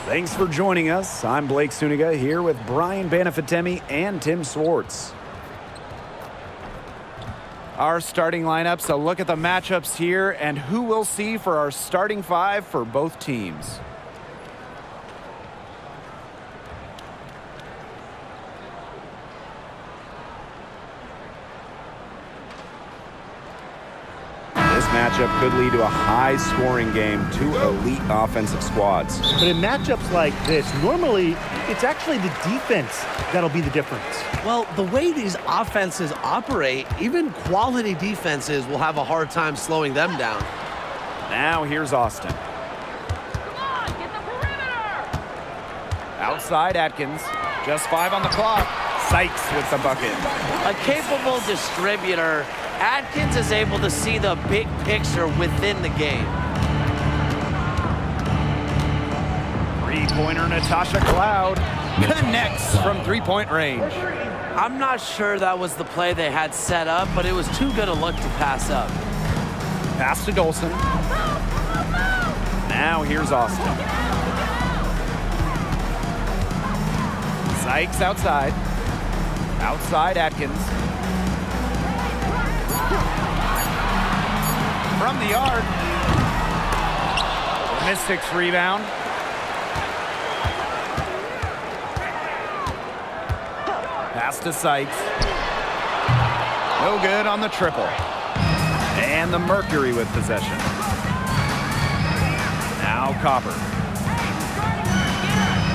Thanks for joining us. I'm Blake Suniga here with Brian Banafitemi and Tim Swartz. Our starting lineups, a look at the matchups here and who we'll see for our starting five for both teams. This matchup could lead to a high-scoring game, two elite offensive squads. But in matchups like this, normally it's actually the defense that'll be the difference. Well, the way these offenses operate, even quality defenses will have a hard time slowing them down. Now here's Austin. Come on, get the perimeter! Outside Atkins. Just 5 on the clock. Sykes with the bucket. A capable distributor, Atkins is able to see the big picture within the game. Three-pointer Natasha Cloud connects from three-point range. I'm not sure that was the play they had set up, but it was too good a look to pass up. Pass to Dolson. Now here's Austin. Sykes outside. Outside Atkins. From the arc. Mystics rebound. Pass to Sykes. No good on the triple. And the Mercury with possession. Now Copper.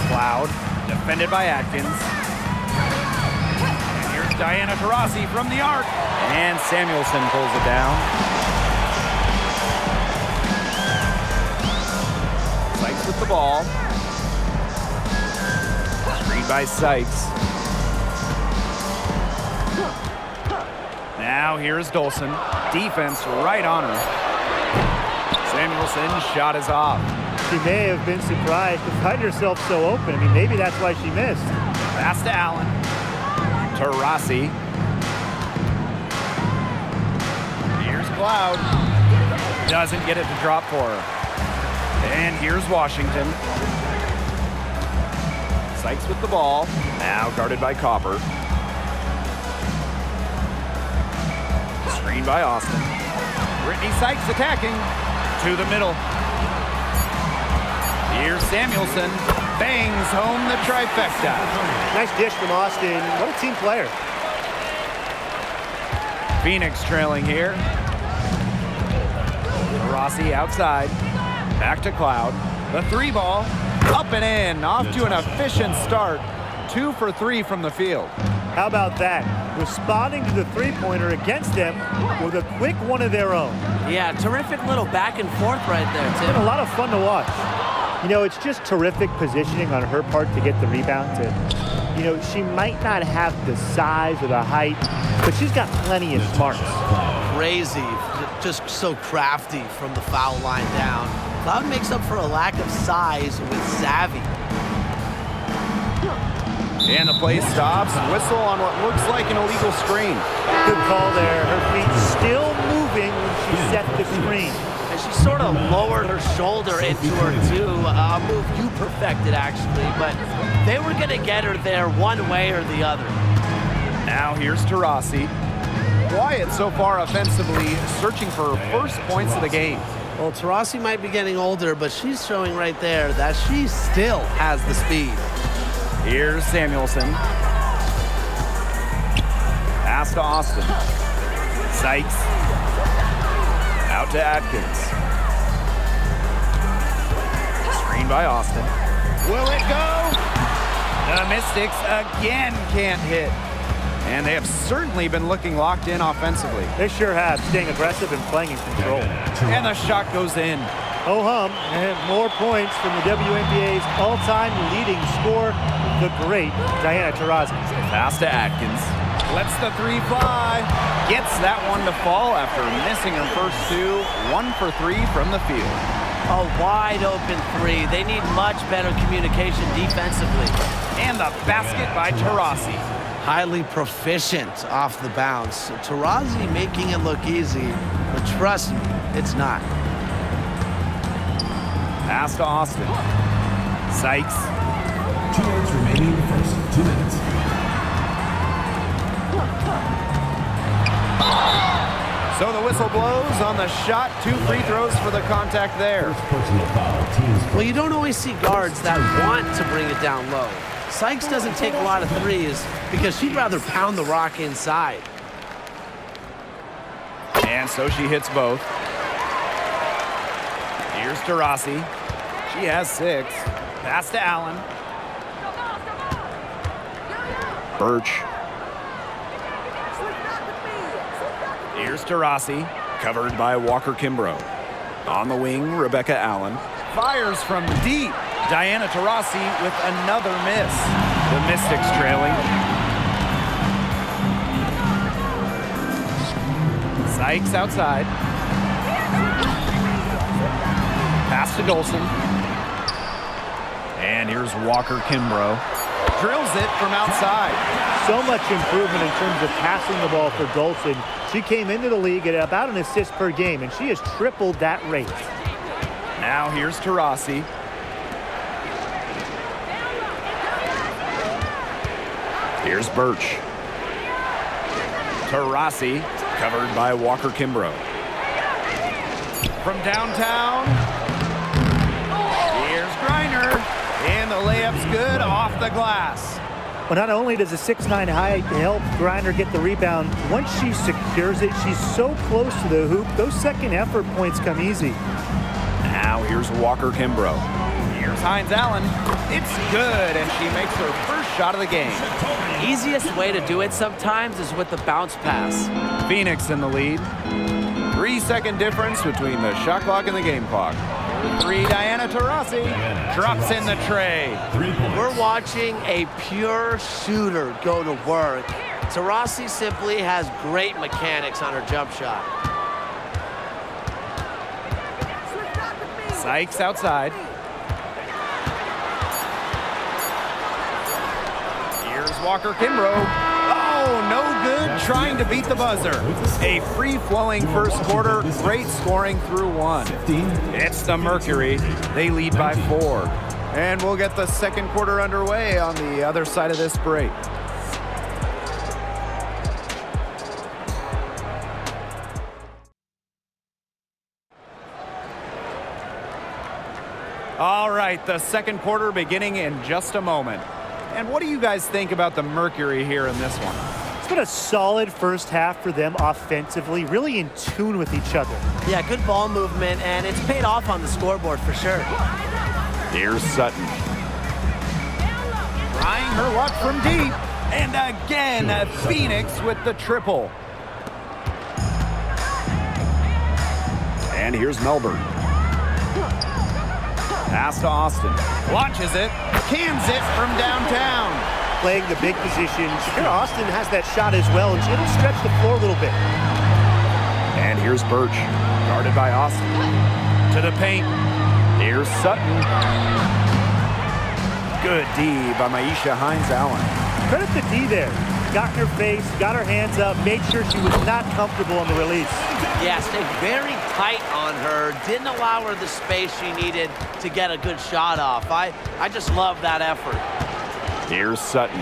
Cloud, defended by Atkins. And here's Diana Taurasi from the arc. And Samuelson pulls it down. Sykes with the ball. Screened by Sykes. Now here's Dolson. Defense right on her. Samuelson's shot is off. She may have been surprised to find herself so open. I mean, maybe that's why she missed. Pass to Allen. Taurasi. Here's Cloud. Doesn't get it to drop for her. And here's Washington. Sykes with the ball. Now guarded by Copper. Screen by Austin. Brittany Sykes attacking. To the middle. Here's Samuelson. Bangs home the trifecta. Nice dish from Austin. What a team player. Phoenix trailing here. Rossi outside. Back to Cloud. The three ball. Up and in. Off to an efficient start. 2 for 3 from the field. How about that? Responding to the three-pointer against them with a quick one of their own. Yeah, terrific little back and forth right there, It's Tim. been a lot of fun to watch. You know, it's just terrific positioning on her part to get the rebound. You know, she might not have the size or the height, but she's got plenty of smarts. Crazy, just so crafty from the foul line down. Cloud makes up for a lack of size with savvy. And the play stops. Whistle on what looks like an illegal screen. Good call there. Her feet still moving when she set the screen. And she sort of lowered her shoulder into her too. A move you perfected, actually. But they were going to get her there one way or the other. Now here's Taurasi. Quiet so far offensively, searching for her first points of the game. Well, Taurasi might be getting older, but she's showing right there that she still has the speed. Here's Samuelson. Pass to Austin. Sykes. Out to Atkins. Screen by Austin. Will it go? The Mystics again can't hit. And they have certainly been looking locked in offensively. They sure have, staying aggressive and playing in control. And the shot goes in. Ho hum, and more points from the WNBA's all-time leading scorer, the great Diana Taurasi. Pass to Atkins. Lets the three fly. Gets that one to fall after missing her first 2. 1 for 3 from the field. A wide open three. They need much better communication defensively. And the basket by Taurasi. Highly proficient off the bounce. Taurasi making it look easy, but trust me, it's not. Pass to Austin. Sykes. 2 minutes remaining in the first. 2 minutes. So the whistle blows on the shot. 2 free throws for the contact there. Personal foul. Teams. Well, you don't always see guards that want to bring it down low. Sykes doesn't take a lot of threes because she'd rather pound the rock inside. And so she hits both. Here's to Rossi. She has 6. Pass to Allen. Birch. Here's to Rossi. Covered by Walker Kimbrough. On the wing, Rebecca Allen. Fires from deep. Diana Taurasi with another miss. The Mystics trailing. Sykes outside. Pass to Dolson. And here's Walker Kimbrough. Drills it from outside. So much improvement in terms of passing the ball for Dolson. She came into the league at about an assist per game, and she has tripled that rate. Now here's Taurasi. Here's Birch. Taurasi, covered by Walker Kimbrough. From downtown, here's Griner. And the layup's good off the glass. Well, not only does a 6'9" height help Griner get the rebound, once she secures it, she's so close to the hoop, those second effort points come easy. Now here's Walker Kimbrough. Here's Hines Allen. It's good, and she makes her first shot of the game. Easiest way to do it sometimes is with the bounce pass. Phoenix in the lead. 3-second difference between the shot clock and the game clock. 3, Diana Taurasi drops in the tray. 3 points. We're watching a pure shooter go to work. Taurasi simply has great mechanics on her jump shot. Sykes outside. Here's Walker Kimbrough. Oh, no good, trying to beat the buzzer. A free-flowing first quarter, great scoring through 1. It's the Mercury. They lead by 4. And we'll get the second quarter underway on the other side of this break. All right, the second quarter beginning in just a moment. And what do you guys think about the Mercury here in this one? It's been a solid first half for them offensively, really in tune with each other. Yeah, good ball movement, and it's paid off on the scoreboard for sure. Here's Sutton. Trying her luck from deep. And again, Phoenix with the triple. And here's Melbourne. Pass to Austin. Launches it. Cans it from downtown. Playing the big position. Shakira Austin has that shot as well, and it'll stretch the floor a little bit. And here's Birch. Guarded by Austin. To the paint. Here's Sutton. Good D by Maisha Hines Allen. Credit the D there. Got in her face, got her hands up, made sure she was not comfortable on the release. Yeah, stayed very tight on her. Didn't allow her the space she needed to get a good shot off. I just love that effort. Here's Sutton.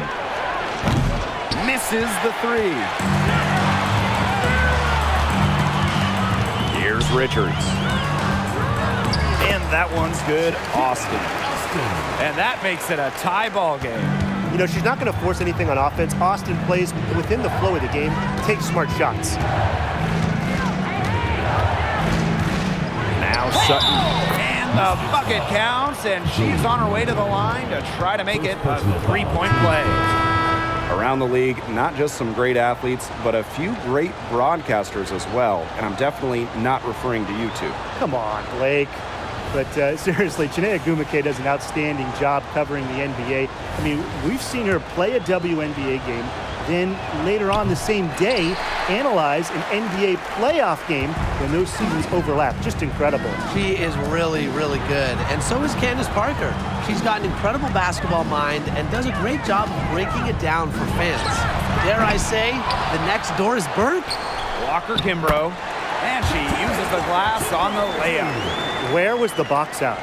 Misses the 3. Here's Richards. And that one's good, Austin. And that makes it a tie ball game. You know, she's not going to force anything on offense. Austin plays within the flow of the game, takes smart shots. Now Sutton. And the bucket counts, and she's on her way to the line to try to make it a 3-point play. Around the league, not just some great athletes, but a few great broadcasters as well. And I'm definitely not referring to you two. Come on, Blake. But seriously, Chinea Gumake does an outstanding job covering the NBA. I mean, we've seen her play a WNBA game, then later on the same day, analyze an NBA playoff game when those seasons overlap. Just incredible. She is really, really good. And so is Candace Parker. She's got an incredible basketball mind and does a great job of breaking it down for fans. Dare I say, the next door is Burke. Walker Kimbrough. And she uses the glass on the layup. Where was the box out?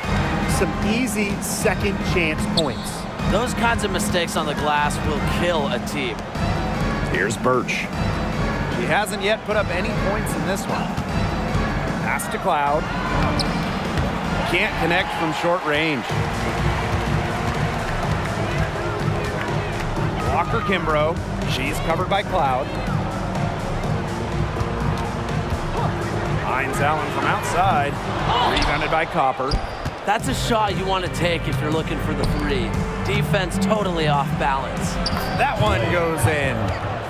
some easy second chance points. Those kinds of mistakes on the glass will kill a team. Here's Birch. He hasn't yet put up any points in this one. Pass to Cloud. Can't connect from short range. Walker Kimbrough. She's covered by Cloud. Hines Allen from outside. Rebounded by Copper. That's a shot you want to take if you're looking for the three. Defense totally off balance. That one goes in.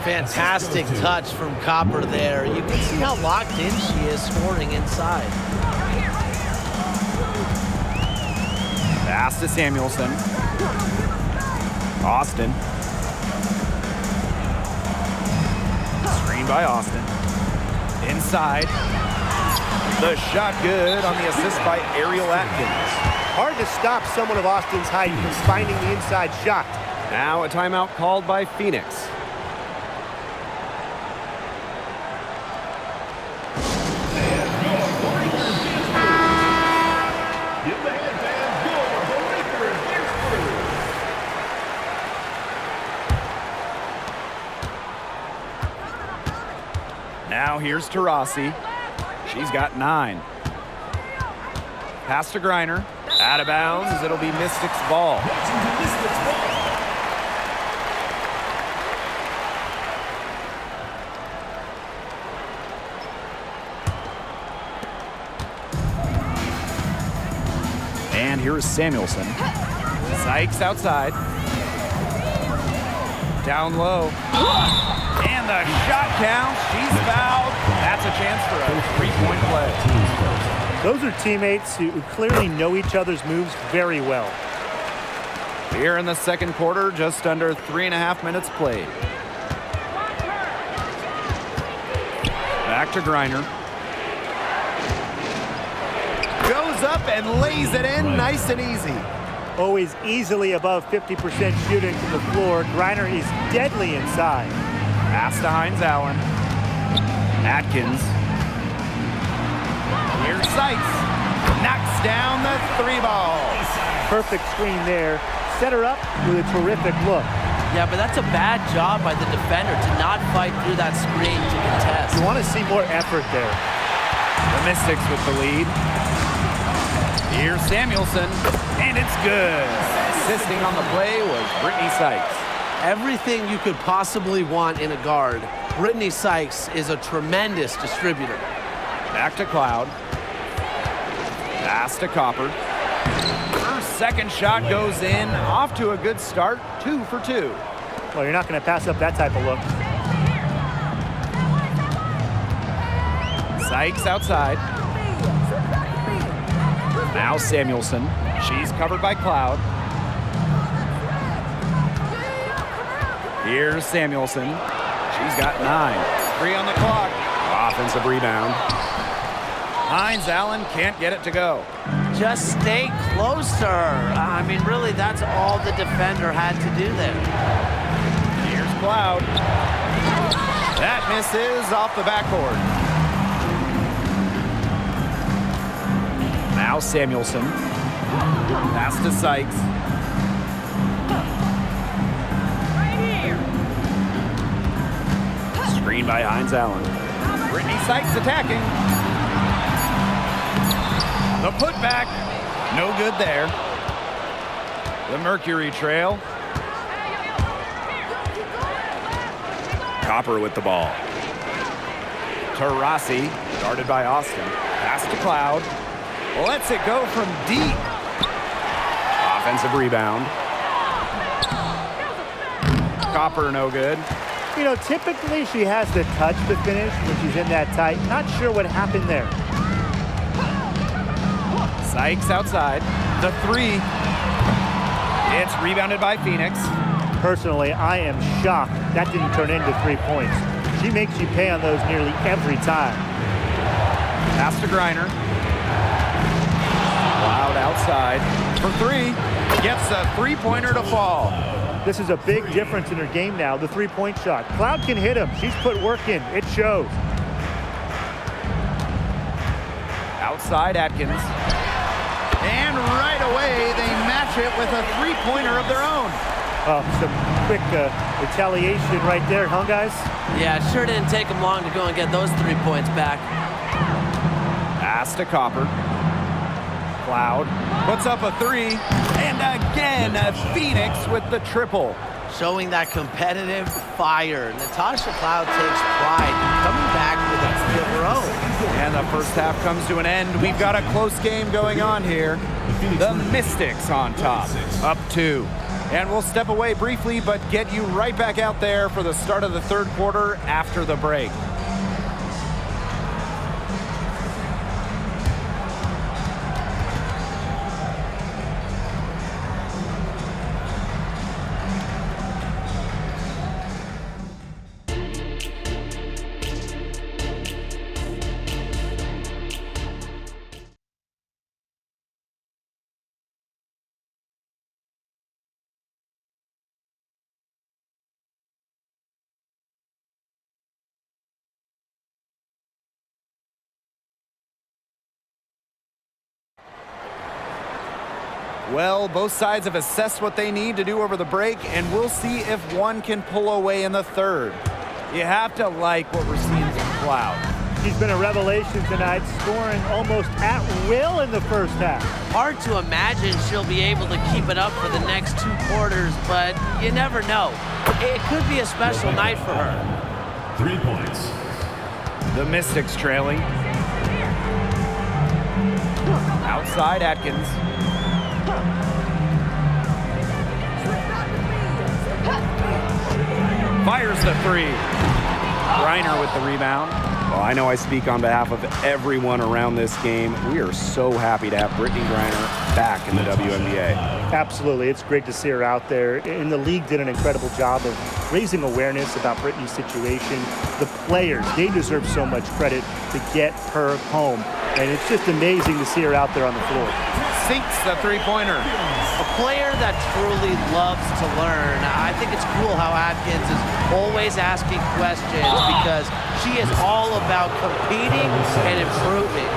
Fantastic touch from Copper there. You can see how locked in she is scoring inside. Pass to Samuelson. Austin. Screen by Austin. Inside. The shot good on the assist by Ariel Atkins. Hard to stop someone of Austin's height from finding the inside shot. Now a timeout called by Phoenix. Now here's Taurasi. She's got 9. Pass to Griner. Out of bounds. It'll be Mystics ball. And here's Samuelson. Sykes outside. Down low. And the shot counts. She's fouled. That's a chance for a 3-point play. Those are teammates who clearly know each other's moves very well. Here in the second quarter, just under 3.5 minutes played. Back to Griner. Goes up and lays it in nice and easy. Always easily above 50% shooting from the floor. Griner is deadly inside. Pass to Hines Allen. Atkins. Here's Sykes. Knocks down the 3 ball. Perfect screen there. Set her up with a terrific look. Yeah, but that's a bad job by the defender to not fight through that screen to contest. You want to see more effort there. The Mystics with the lead. Here's Samuelson, and it's good. Assisting on the play was Brittany Sykes. Everything you could possibly want in a guard, Brittany Sykes is a tremendous distributor. Back to Cloud. Pass to Copper. Her second shot goes in. Off to a good start. 2 for 2. Well, you're not going to pass up that type of look. Sykes outside. Now Samuelson. She's covered by Cloud. Here's Samuelson. She's got 9. 3 on the clock. Offensive rebound. Hines Allen can't get it to go. Just stay closer. I mean, really, that's all the defender had to do there. Here's Cloud. That misses off the backboard. Now Samuelson. Pass to Sykes. Screen by Hines Allen. Brittany Sykes attacking. The putback, no good there. The Mercury trail. Copper with the ball. Taurasi, guarded by Austin. Pass to Cloud. Lets it go from deep. Offensive rebound. Copper no good. You know, typically she has the touch to finish when she's in that tight. Not sure what happened there. Sykes outside. The 3. It's rebounded by Phoenix. Personally, I am shocked that didn't turn into 3 points. She makes you pay on those nearly every time. Pass to Griner. Cloud outside for 3. Gets a 3-pointer to fall. This is a big difference in her game now, the 3-point shot. Cloud can hit him. She's put work in. It shows. Outside Atkins. And right away, they match it with a three-pointer of their own. Oh, some quick retaliation right there, huh, guys? Yeah, it sure didn't take them long to go and get those 3 points back. Pass to Copper. Cloud puts up a three. And again, Phoenix with the triple. Showing that competitive fire. Natasha Cloud takes pride in coming back with a three of her own. And the first half comes to an end. We've got a close game going on here. The Mystics on top, up 2. And we'll step away briefly, but get you right back out there for the start of the third quarter after the break. Well, both sides have assessed what they need to do over the break, and we'll see if one can pull away in the third. You have to like what we're seeing from Cloud. She's been a revelation tonight, scoring almost at will in the first half. Hard to imagine she'll be able to keep it up for the next 2 quarters, but you never know. It could be a special night for her. 3 points. The Mystics trailing. Outside Atkins. Fires the three. Reiner with the rebound. Well, I know I speak on behalf of everyone around this game. We are so happy to have Brittany Griner back in the WNBA. Absolutely. It's great to see her out there. And the league did an incredible job of raising awareness about Brittany's situation. The players, they deserve so much credit to get her home. And it's just amazing to see her out there on the floor. Sinks the three-pointer. A player that truly loves to learn. I think it's cool how Atkins is always asking questions because she is all about competing and improving.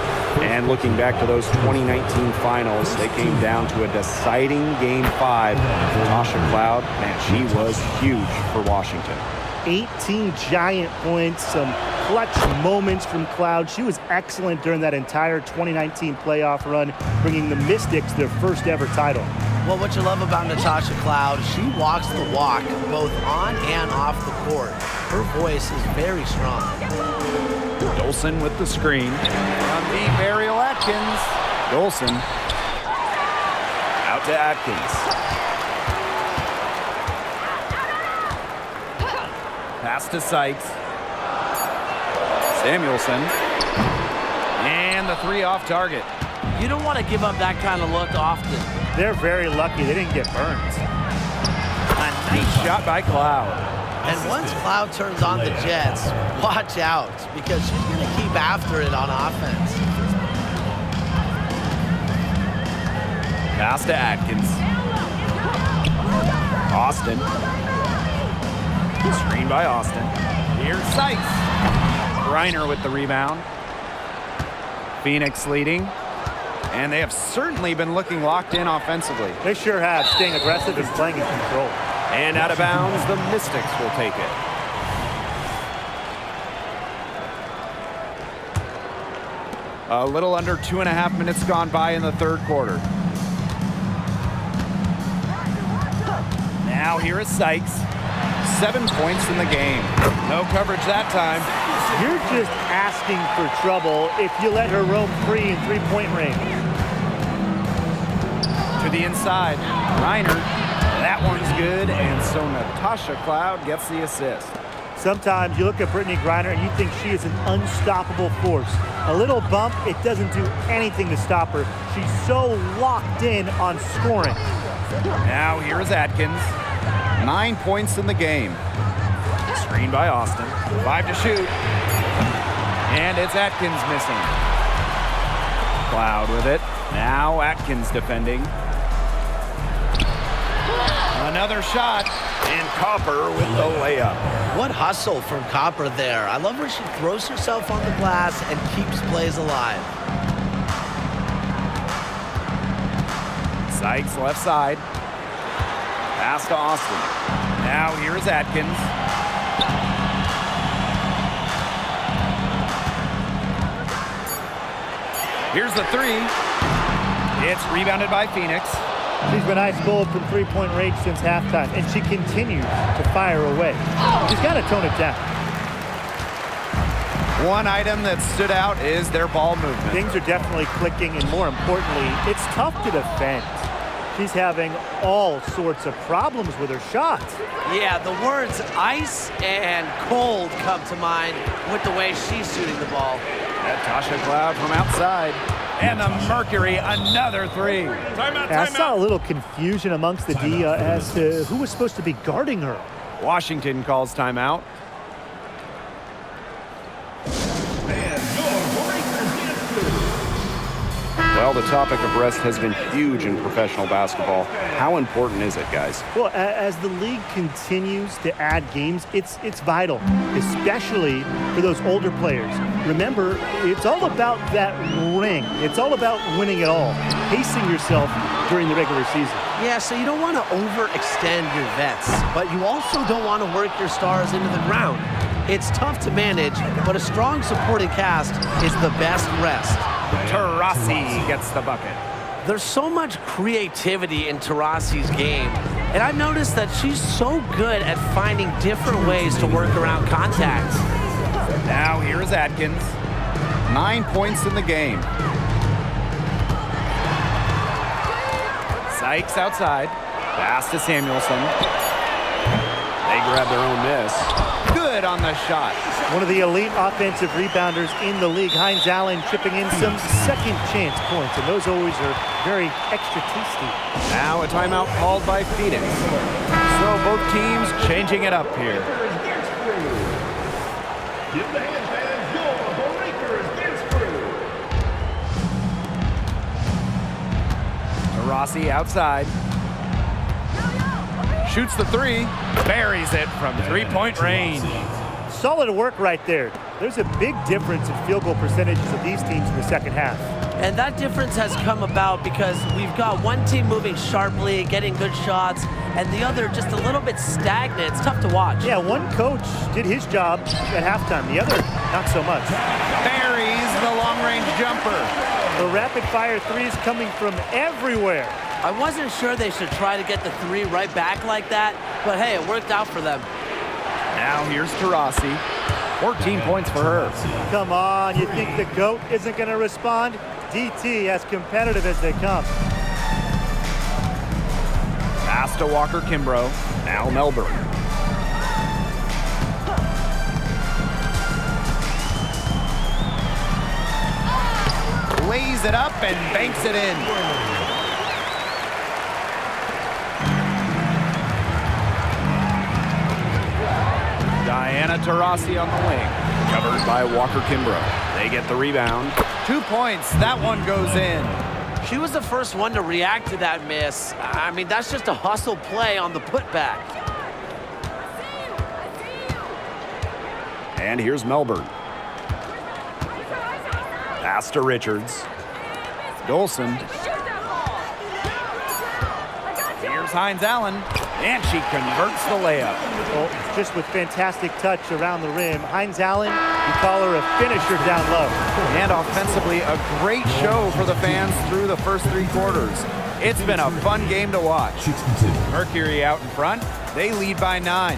And looking back to those 2019 finals, they came down to a deciding Game 5. Natasha Cloud, man, she was huge for Washington. 18 giant points, some clutch moments from Cloud. She was excellent during that entire 2019 playoff run, bringing the Mystics their first ever title. Well, what you love about Natasha Cloud, she walks the walk both on and off the court. Her voice is very strong. Dolson with the screen. From the Mariel Atkins. Dolson. Out to Atkins. Pass to Sykes. Samuelson. And the three off target. You don't want to give up that kind of look often. They're very lucky they didn't get burned. A nice shot by Cloud. And once Cloud turns on the Jets, watch out, because she's going to keep after it on offense. Pass to Atkins. Austin. Screen by Austin. Here's Sykes. Reiner with the rebound. Phoenix leading. And they have certainly been looking locked in offensively. They sure have, staying aggressive and playing in control. And out of bounds, the Mystics will take it. A little under 2.5 minutes gone by in the third quarter. Now here is Sykes. 7 points in the game. No coverage that time. You're just asking for trouble if you let her roam free in three-point range. To the inside. Reiner. That one's good, and so Natasha Cloud gets the assist. Sometimes you look at Brittany Griner and you think she is an unstoppable force. A little bump, it doesn't do anything to stop her. She's so locked in on scoring. Now here is Atkins. 9 points in the game. Screen by Austin. 5 to shoot. And it's Atkins missing. Cloud with it. Now Atkins defending. Another shot. And Copper with the layup. What hustle from Copper there. I love where she throws herself on the glass and keeps plays alive. Sykes left side. Pass to Austin. Now here's Atkins. Here's the three. It's rebounded by Phoenix. She's been ice cold from three-point range since halftime, and she continues to fire away. She's got to tone it down. One item that stood out is their ball movement. Things are definitely clicking, and more importantly, it's tough to defend. She's having all sorts of problems with her shot. Yeah, the words ice and cold come to mind with the way she's shooting the ball. Tasha Cloud from outside. And the Mercury, another three. And I saw a little confusion amongst the D as to who was supposed to be guarding her. Washington calls timeout. Well, the topic of rest has been huge in professional basketball. How important is it, guys? Well, as the league continues to add games, it's vital, especially for those older players. Remember, it's all about that ring. It's all about winning it all, pacing yourself during the regular season. Yeah, so you don't want to overextend your vets, but you also don't want to work your stars into the ground. It's tough to manage, but a strong supporting cast is the best rest. Taurasi gets the bucket. There's so much creativity in Taurasi's game, and I've noticed that she's so good at finding different ways to work around contact. Now here's Atkins. 9 points in the game. Sykes outside. Pass to Samuelson. They grab their own miss. Good on the shot. One of the elite offensive rebounders in the league, Hines Allen, chipping in some second chance points, and those always are very extra tasty. Now a timeout called by Phoenix. So both teams changing it up here. Rossi outside. Shoots the three. Buries it from three-point range. Solid work right there. There's a big difference in field goal percentages of these teams in the second half. And that difference has come about because we've got one team moving sharply, getting good shots, and the other just a little bit stagnant. It's tough to watch. Yeah, one coach did his job at halftime. The other, not so much. Buries the long-range jumper. The rapid-fire threes coming from everywhere. I wasn't sure they should try to get the three right back like that, but hey, it worked out for them. Now here's Taurasi. 14 points for her. Come on, you think the GOAT isn't going to respond? DT as competitive as they come. Pass to Walker Kimbrough. Now Melbourne. Lays it up and banks it in. Diana Taurasi on the wing. Covered by Walker Kimbrough. They get the rebound. 2 points. That one goes in. She was the first one to react to that miss. I mean, that's just a hustle play on the putback. And here's Melbourne. Pass to Richards. Dolson. Here's Hines Allen. And she converts the layup. Well, just with fantastic touch around the rim. Hines Allen, you call her a finisher down low. And offensively, a great show for the fans through the first three quarters. It's been a fun game to watch. Mercury out in front. They lead by 9.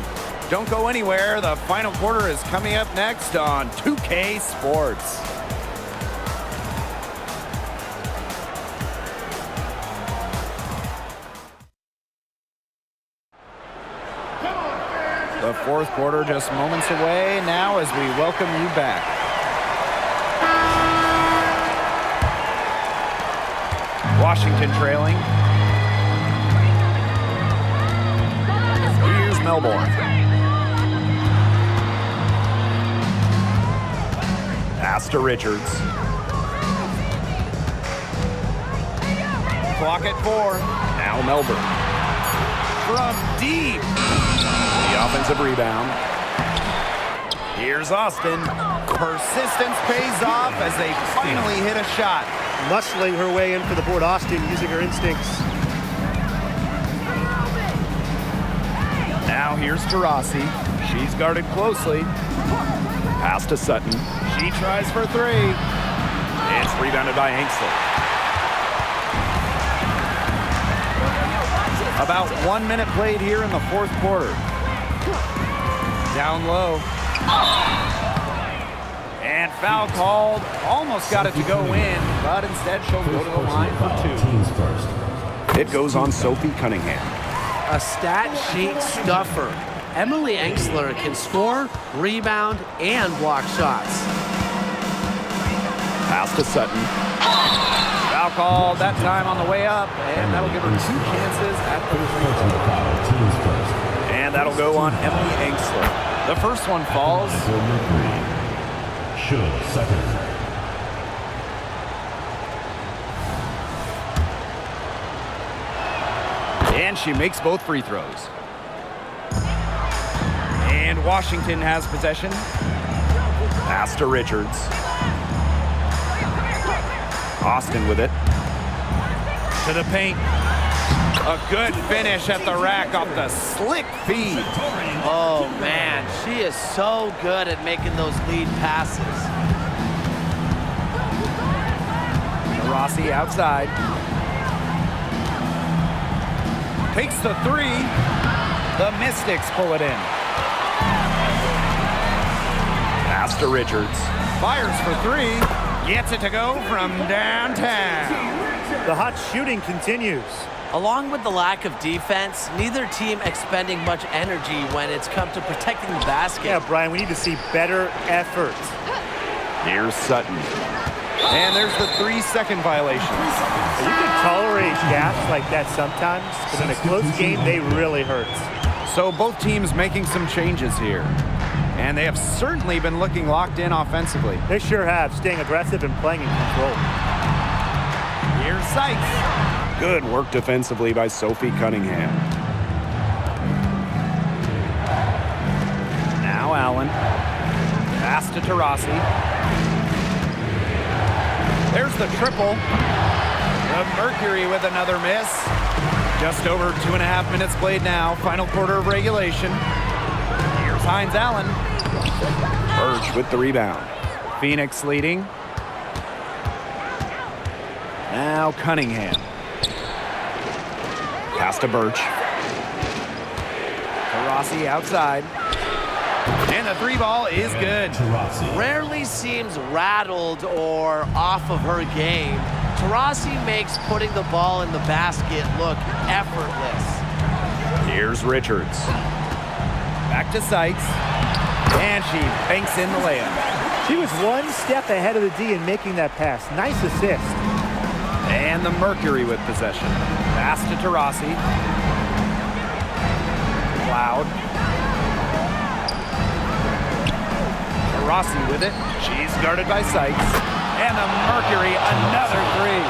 Don't go anywhere. The final quarter is coming up next on 2K Sports. The fourth quarter just moments away now as we welcome you back. Washington trailing. Here's Melbourne. Pass to Richards. Clock at 4. Now Melbourne. From deep. The offensive rebound. Here's Austin. Persistence pays off as they finally hit a shot. Muscling her way in for the board. Austin using her instincts Now here's Taurasi. She's guarded closely. Pass to Sutton. She tries for three. It's rebounded by Angsler. About 1 minute played here in the fourth quarter. Down low. And foul called. Almost got it to go in, but instead she'll go to the line for two. Teams first. It goes on Sophie Cunningham. A stat sheet stuffer. Emily Angsler can score, rebound, and block shots. Pass to Sutton. Foul called that time on the way up, and that'll give her 2 chances at the free throw. Teams first. And that'll go on Emily Angsler. The first one falls. MERCURY. Should second. And she makes both free throws. And Washington has possession. Pass to Richards. Austin with it. To the paint. A good finish at the rack off the slick feed. Oh, man, she is so good at making those lead passes. Rossi outside. Takes the three. The Mystics pull it in. Pass to Richards. Fires for three. Gets it to go from downtown. The hot shooting continues. Along with the lack of defense, neither team expending much energy when it's come to protecting the basket. Yeah, Brian, we need to see better effort. Here's Sutton. And there's the 3-second violation. You can tolerate gaps like that sometimes, but in a close game, they really hurt. So both teams making some changes here. And they have certainly been looking locked in offensively. They sure have, staying aggressive and playing in control. Here's Sykes. Good work defensively by Sophie Cunningham. Now Allen. Pass to Taurasi. There's the triple. The Mercury with another miss. Just over 2.5 minutes played now. Final quarter of regulation. Here's Hines Allen. Birch with the rebound. Phoenix leading. Now Cunningham. Pass to Birch. Taurasi outside. And the three ball is good. Taurasi. Rarely seems rattled or off of her game. Taurasi makes putting the ball in the basket look effortless. Here's Richards. Back to Sykes. And she banks in the layup. She was one step ahead of the D in making that pass. Nice assist. And the Mercury with possession. Pass to Taurasi. Cloud. Taurasi with it. She's guarded by Sykes. And the Mercury, another three.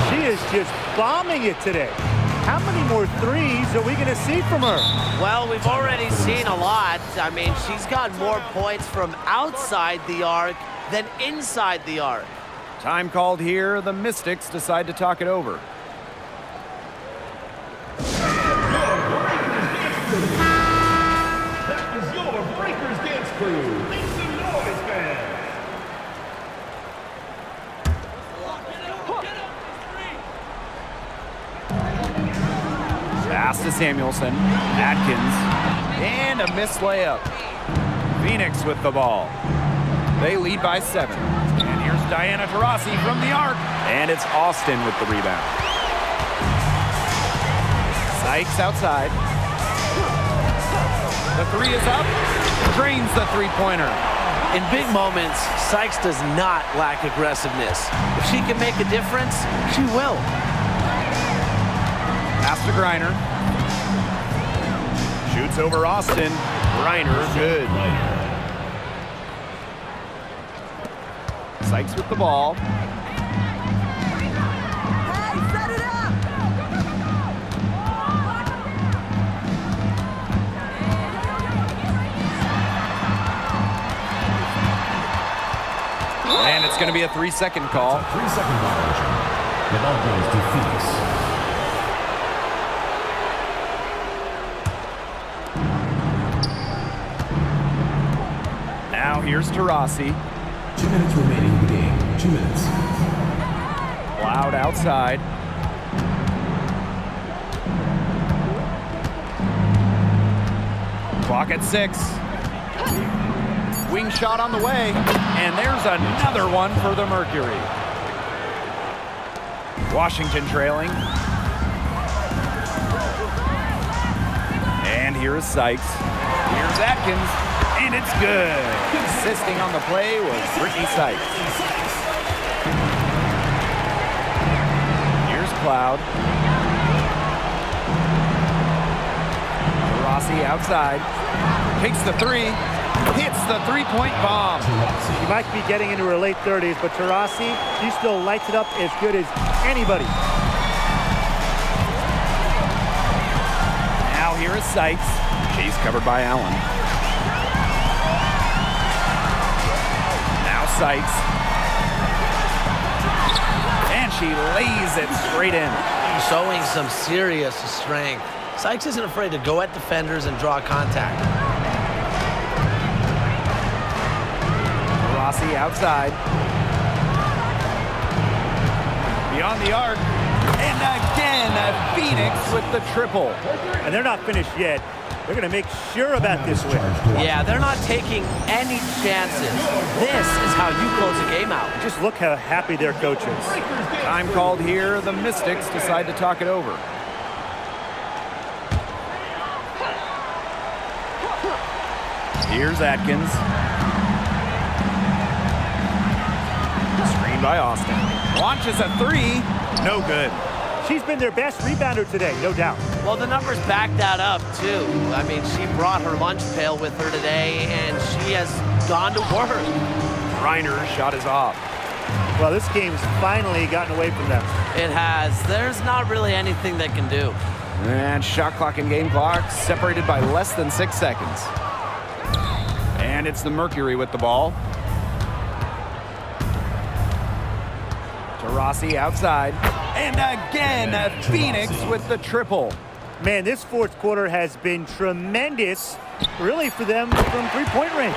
She is just bombing it today. How many more threes are we going to see from her? Well, we've already seen a lot. I mean, she's got more points from outside the arc than inside the arc. Time called here. The Mystics decide to talk it over. That is your Breakers Dance Crew. Make some noise, man. Pass to Samuelson. Atkins. And a missed layup. Phoenix with the ball. They lead by 7. And here's Diana Taurasi from the arc. And it's Austin with the rebound. Sykes outside. The three is up. Drains the three-pointer. In big moments, Sykes does not lack aggressiveness. If she can make a difference, she will. Pass to Griner. Shoots over Austin. Griner, good. Sykes with the ball. Hey, set it up! And it's going to be a 3-second call. 3-second violation. The ball goes to Phoenix. Now here's Taurasi. 2 minutes remaining in the game. 2 minutes. Cloud outside. Clock at 6. Wing shot on the way. And there's another one for the Mercury. Washington trailing. And here's Sykes. Here's Atkins. And it's good. Assisting on the play was Brittany Sykes. Here's Cloud. Rossi outside. Takes the 3. Hits the three-point bomb. She might be getting into her late 30s, but Taurasi, she still lights it up as good as anybody. Now here is Sykes. She's covered by Allen. Now Sykes. And she lays it straight in. Showing some serious strength. Sykes isn't afraid to go at defenders and draw contact. Rossi outside. Beyond the arc. And again, Phoenix with the triple. And they're not finished yet. They're going to make sure about this win. Yeah, they're not taking any chances. This is how you close a game out. Just look how happy their coach is. Time called here. The Mystics decide to talk it over. Here's Atkins. Screen by Austin. Launches a 3. No good. She's been their best rebounder today, no doubt. Well, the numbers back that up, too. I mean, she brought her lunch pail with her today, and she has gone to work. Reiner's shot is off. Well, this game's finally gotten away from them. It has. There's not really anything they can do. And shot clock and game clock separated by less than 6 seconds. And it's the Mercury with the ball. Taurasi outside. And again, Phoenix with the triple. Man, this fourth quarter has been tremendous, really, for them from three-point range.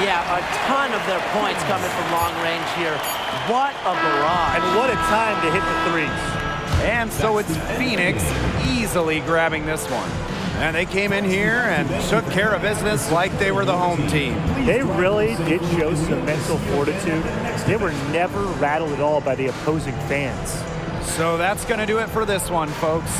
Yeah, a ton of their points coming from long range here. What a barrage. And what a time to hit the threes. And so it's Phoenix easily grabbing this one. And they came in here and took care of business like they were the home team. They really did show some mental fortitude. They were never rattled at all by the opposing fans. So that's going to do it for this one, folks.